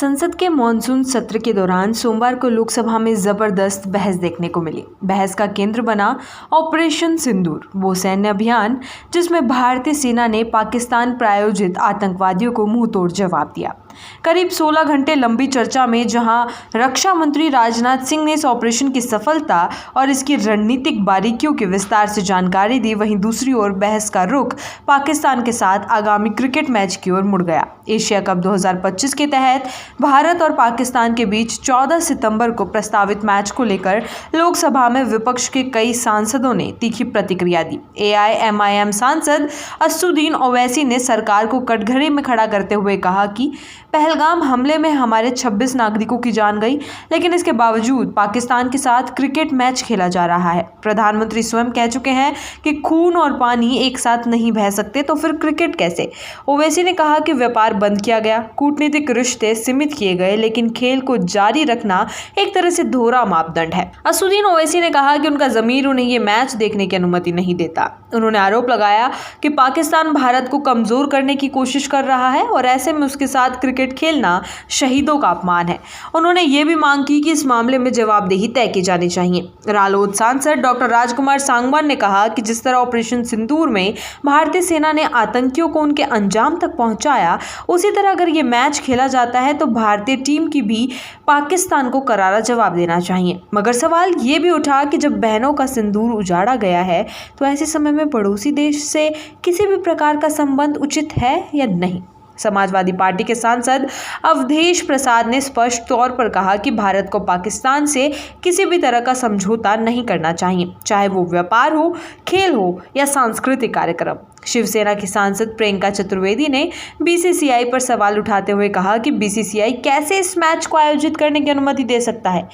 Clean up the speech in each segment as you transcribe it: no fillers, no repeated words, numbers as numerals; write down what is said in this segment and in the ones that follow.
संसद के मॉनसून सत्र के दौरान सोमवार को लोकसभा में जबरदस्त बहस देखने को मिली। बहस का केंद्र बना ऑपरेशन सिंदूर, वो सैन्य अभियान जिसमें भारतीय सेना ने पाकिस्तान प्रायोजित आतंकवादियों को मुंहतोड़ जवाब दिया। करीब 16 घंटे लंबी चर्चा में जहां रक्षा मंत्री राजनाथ सिंह ने इस ऑपरेशन की सफलता और इसकी रणनीतिक बारीकियों की विस्तार से जानकारी दी, वहीं दूसरी ओर बहस का रुख पाकिस्तान के साथ आगामी क्रिकेट मैच की ओर मुड़ गया। एशिया कप 2025 के तहत भारत और पाकिस्तान के बीच 14 सितंबर को प्रस्तावित मैच को लेकर लोकसभा में विपक्ष के कई सांसदों ने तीखी प्रतिक्रिया दी। AIMIM सांसद असदुद्दीन ओवैसी ने सरकार को कटघरे में खड़ा करते हुए कहा कि पहलगाम हमले में हमारे 26 नागरिकों की जान गई, लेकिन इसके बावजूद पाकिस्तान के साथ क्रिकेट मैच खेला जा रहा है। प्रधानमंत्री स्वयं कह चुके हैं कि खून और पानी एक साथ नहीं बह सकते, तो फिर क्रिकेट कैसे? ओवैसी ने कहा कि व्यापार बंद किया गया, कूटनीतिक रिश्ते सीमित किए गए, लेकिन खेल को जारी रखना एक तरह से दोहरा मापदंड है। असदुद्दीन ओवैसी ने कहा कि उनका ज़मीर उन्हें ये मैच देखने की अनुमति नहीं देता। उन्होंने आरोप लगाया कि पाकिस्तान भारत को कमजोर करने की कोशिश कर रहा है और ऐसे में उसके साथ क्रिकेट खेलना शहीदों का अपमान है। उन्होंने ये भी मांग की कि इस मामले में जवाबदेही तय की जानी चाहिए। रालोद सांसद डॉक्टर राजकुमार सांगवान ने कहा कि जिस तरह ऑपरेशन सिंदूर में भारतीय सेना ने आतंकियों को उनके अंजाम तक पहुंचाया, उसी तरह अगर ये मैच खेला जाता है तो भारतीय टीम की भी पाकिस्तान को करारा जवाब देना चाहिए। मगर सवाल ये भी उठा कि जब बहनों का सिंदूर उजाड़ा गया है तो ऐसे समय में पड़ोसी देश से किसी भी प्रकार का संबंध उचित है या नहीं। समाजवादी पार्टी के सांसद अवधेश प्रसाद ने स्पष्ट तौर पर कहा कि भारत को पाकिस्तान से किसी भी तरह का समझौता नहीं करना चाहिए, चाहे वो व्यापार हो, खेल हो या सांस्कृतिक कार्यक्रम। शिवसेना की सांसद प्रियंका चतुर्वेदी ने BCCI पर सवाल उठाते हुए कहा कि BCCI कैसे इस मैच को आयोजित करने की अनुमति दे सकता है।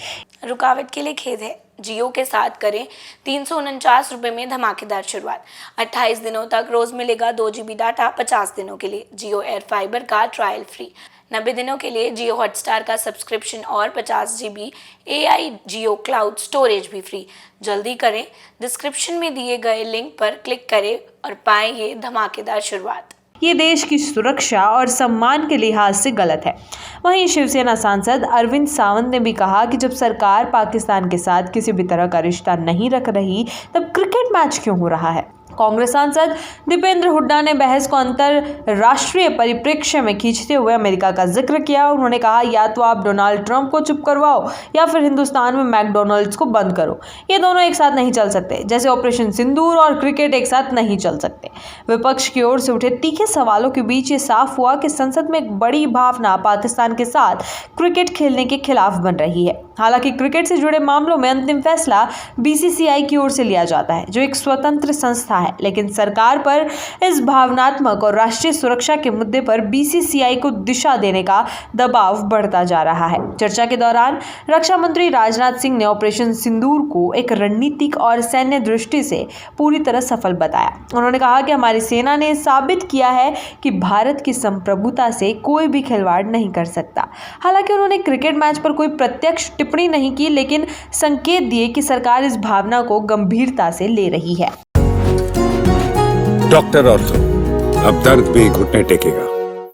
रुकावट के लिए खेद है। जियो के साथ करें 349 रुपये में धमाकेदार शुरुआत। 28 दिनों तक रोज मिलेगा 2 GB डाटा 50 दिनों के लिए। जियो एयर फाइबर का ट्रायल फ्री। 90 दिनों के लिए जियो हॉटस्टार का सब्सक्रिप्शन और 50 GB AI जियो क्लाउड स्टोरेज भी फ्री। जल्दी करें, डिस्क्रिप्शन में दिए गए लिंक पर क्लिक करें और पाएं ये धमाकेदार शुरुआत। ये देश की सुरक्षा और सम्मान के लिहाज से गलत है। वहीं शिवसेना सांसद अरविंद सावंत ने भी कहा कि जब सरकार पाकिस्तान के साथ किसी भी तरह का रिश्ता नहीं रख रही, तब क्रिकेट मैच क्यों हो रहा है? कांग्रेस सांसद दीपेंद्र हुड्डा ने बहस को अंतरराष्ट्रीय परिप्रेक्ष्य में खींचते हुए अमेरिका का जिक्र किया। उन्होंने कहा, या तो आप डोनाल्ड ट्रंप को चुप करवाओ या फिर हिंदुस्तान में मैकडॉनल्ड्स को बंद करो। ये दोनों एक साथ नहीं चल सकते, जैसे ऑपरेशन सिंदूर और क्रिकेट एक साथ नहीं चल सकते। विपक्ष की ओर से उठे तीखे सवालों के बीच ये साफ हुआ कि संसद में एक बड़ी भावना पाकिस्तान के साथ क्रिकेट खेलने के खिलाफ बन रही है। हालांकि क्रिकेट से जुड़े मामलों में अंतिम फैसला BCCI की ओर से लिया जाता है, जो एक स्वतंत्र संस्था है, लेकिन सरकार पर इस भावनात्मक और राष्ट्रीय सुरक्षा के मुद्दे पर BCCI को दिशा देने का दबाव बढ़ता जा रहा है। चर्चा के दौरान रक्षा मंत्री राजनाथ सिंह ने ऑपरेशन सिंदूर को एक रणनीतिक और सैन्य दृष्टि से पूरी तरह सफल बताया। उन्होंने कहा कि हमारी सेना ने साबित किया है कि भारत की संप्रभुता से कोई भी खिलवाड़ नहीं कर सकता। हालांकि उन्होंने क्रिकेट मैच पर कोई प्रत्यक्ष टिप्पणी नहीं की, लेकिन संकेत दिए कि सरकार इस भावना को गंभीरता से ले रही है। डॉक्टर ऑर्थो, अब दर्द भी घुटने टेकेगा।